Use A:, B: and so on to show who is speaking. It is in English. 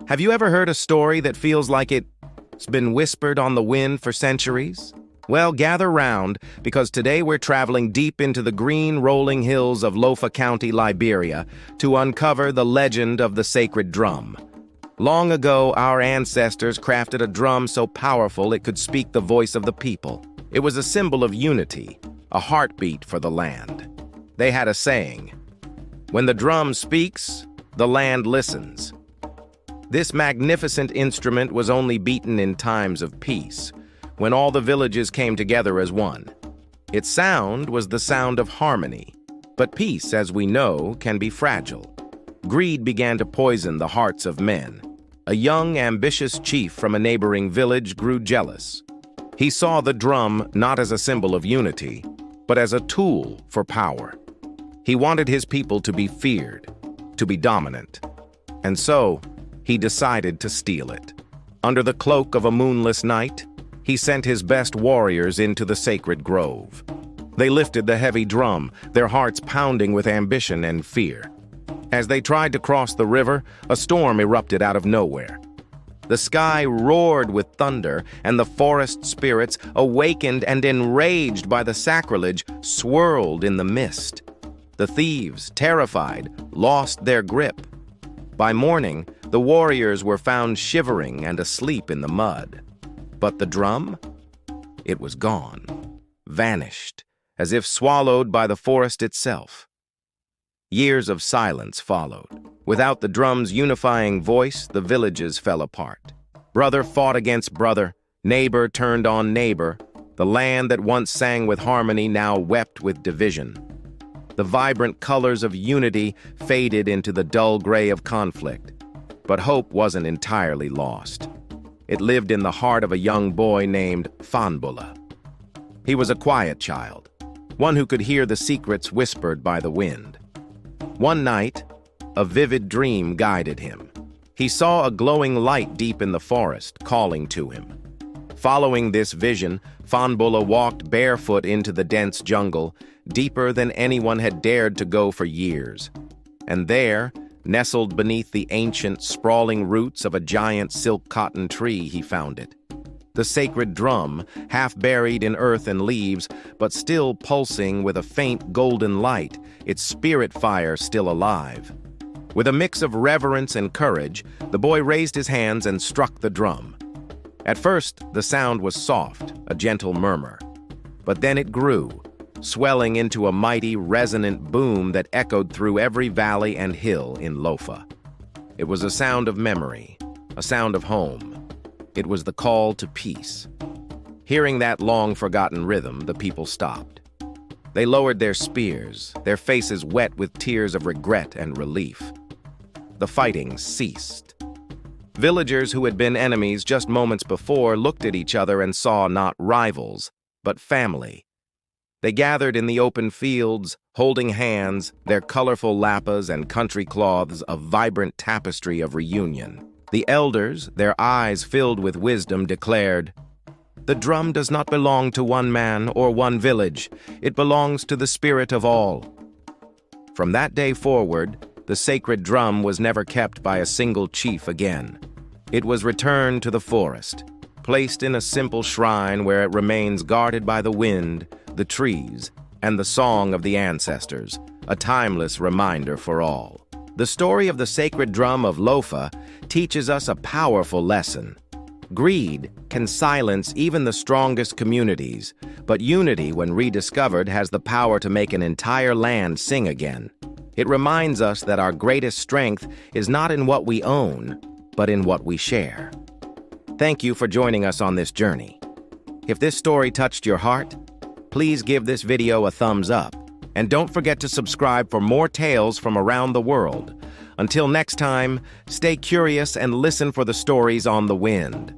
A: Have you ever heard a story that feels like it's been whispered on the wind for centuries? Well, gather round, because today we're traveling deep into the green rolling hills of Lofa County, Liberia, to uncover the legend of the sacred drum. Long ago, our ancestors crafted a drum so powerful it could speak the voice of the people. It was a symbol of unity, a heartbeat for the land. They had a saying, "When the drum speaks, the land listens." This magnificent instrument was only beaten in times of peace, when all the villages came together as one. Its sound was the sound of harmony, but peace, as we know, can be fragile. Greed began to poison the hearts of men. A young, ambitious chief from a neighboring village grew jealous. He saw the drum not as a symbol of unity, but as a tool for power. He wanted his people to be feared, to be dominant. And so, he decided to steal it. Under the cloak of a moonless night, he sent his best warriors into the sacred grove. They lifted the heavy drum, their hearts pounding with ambition and fear. As they tried to cross the river, a storm erupted out of nowhere. The sky roared with thunder, and the forest spirits, awakened and enraged by the sacrilege, swirled in the mist. The thieves, terrified, lost their grip. By morning, the warriors were found shivering and asleep in the mud. But the drum? It was gone, vanished, as if swallowed by the forest itself. Years of silence followed. Without the drum's unifying voice, the villages fell apart. Brother fought against brother, neighbor turned on neighbor. The land that once sang with harmony now wept with division. The vibrant colors of unity faded into the dull gray of conflict. But hope wasn't entirely lost. It lived in the heart of a young boy named Fanbula. He was a quiet child, one who could hear the secrets whispered by the wind. One night, a vivid dream guided him. He saw a glowing light deep in the forest, calling to him. Following this vision, Fanbula walked barefoot into the dense jungle, deeper than anyone had dared to go for years. And there, nestled beneath the ancient, sprawling roots of a giant silk cotton tree, he found it. The sacred drum, half buried in earth and leaves, but still pulsing with a faint golden light, its spirit fire still alive. With a mix of reverence and courage, the boy raised his hands and struck the drum. At first, the sound was soft, a gentle murmur. But then it grew, swelling into a mighty, resonant boom that echoed through every valley and hill in Lofa. It was a sound of memory, a sound of home. It was the call to peace. Hearing that long-forgotten rhythm, the people stopped. They lowered their spears, their faces wet with tears of regret and relief. The fighting ceased. Villagers who had been enemies just moments before looked at each other and saw not rivals, but family. They gathered in the open fields, holding hands, their colorful lappas and country cloths a vibrant tapestry of reunion. The elders, their eyes filled with wisdom, declared, "The drum does not belong to one man or one village. It belongs to the spirit of all." From that day forward, the sacred drum was never kept by a single chief again. It was returned to the forest, placed in a simple shrine where it remains guarded by the wind, the trees, and the song of the ancestors, a timeless reminder for all. The story of the sacred drum of Lofa teaches us a powerful lesson. Greed can silence even the strongest communities, but unity, when rediscovered, has the power to make an entire land sing again. It reminds us that our greatest strength is not in what we own, but in what we share. Thank you for joining us on this journey. If this story touched your heart, please give this video a thumbs up, and don't forget to subscribe for more tales from around the world. Until next time, stay curious and listen for the stories on the wind.